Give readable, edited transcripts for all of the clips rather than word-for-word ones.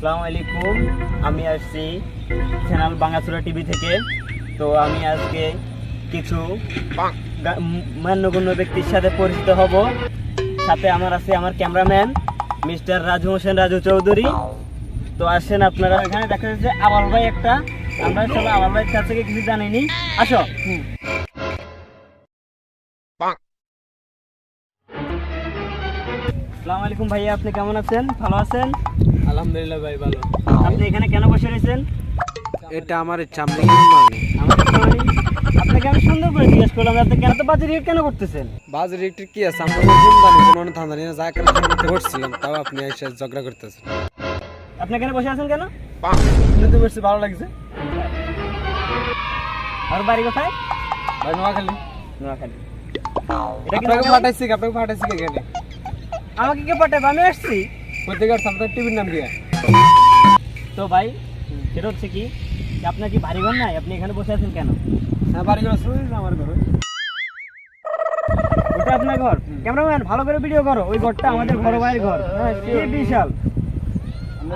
আসসালামু আলাইকুম। আমি আসছি চ্যানেল বাঙ্গাচুরা টিভি থেকে। তো আমি আজকে কিছু মান্যগণ্য ব্যক্তির সাথে পরিচিত হব। সাথে আমার আছে আমার ক্যামেরাম্যান মিস্টার রাজু হোসেন রাজু চৌধুরী। তো আসেন, আপনারা এখানে দেখা যাচ্ছে আবাল ভাই একটা, আমরা সবাই আবাল ভাইয়ের কাছ থেকে কিছু জানিনি। আসো। আসসালামু আলাইকুম ভাইয়া, আপনি কেমন আছেন? ভালো আছেন? আলহামদুলিল্লাহ ভাই, ভালো। আপনি এখানে কেন বসে রয়েছেন? এটা আমার চামড়ি আপনাকে আমি সুন্দর করে জিজ্ঞেস করলাম, আপনি কেন তো বাজে রেট কেন করতেছেন? বাজার একটু কি আছে, আমরা কোন জানি কোন ধান্দা নিয়ে যা করে করতে করছিলাম, তাও আপনি এসে ঝগড়া করতেছেন। আপনি এখানে বসে আছেন কেন? শুনতে পারছি, ভালো লাগছে। আর বাড়ি কোথায়? ভাই নোয়াখালী। নোয়াখালী। এটা কি আপনাকে নোয়াখালী? পাঠাইছি এখানে। আমাকে কে পাঠাবে? আমি আসছি। প্রত্যেকের সামনে টিভির নাম কি? তো ভাই, সেটা হচ্ছে কি যে আপনার কি বাড়ি ঘর নাই? আপনি এখানে বসে আছেন কেন? হ্যাঁ, বাড়ি ঘর শুনুন, আমার ঘর। ওটা আপনার ঘর? ক্যামেরাম্যান ভালো করে ভিডিও করো। ওই ঘরটা আমাদের বড় ভাইয়ের ঘর। হ্যাঁ, এই বিশাল।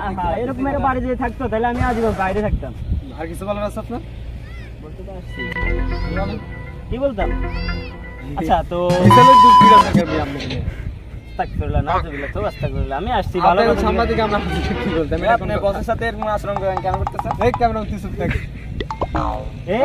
আহা, এরকম একটা বাড়ি যদি থাকতো তাহলে আমি আজীবন বাইরে থাকতাম। আর কিছু বলার আছে আপনার? বলতে তো আসছি। কি বলতাম? আচ্ছা, তো বিশালের দুধ কিরকম থাকে ভাই আপনাকে? আস্তাগফিরুল্লাহ, নাউযুবিল্লাহ, তো আস্তাগফিরুল্লাহ। আমি আসছি ভালো আপনার করে সাংবাদিক, আমরা কি বলতাম? আপনি বসের সাথে এরকম আচরণ করেন কেন করতেছেন? এই ক্যামেরা উঠতে চুপ থাক। এ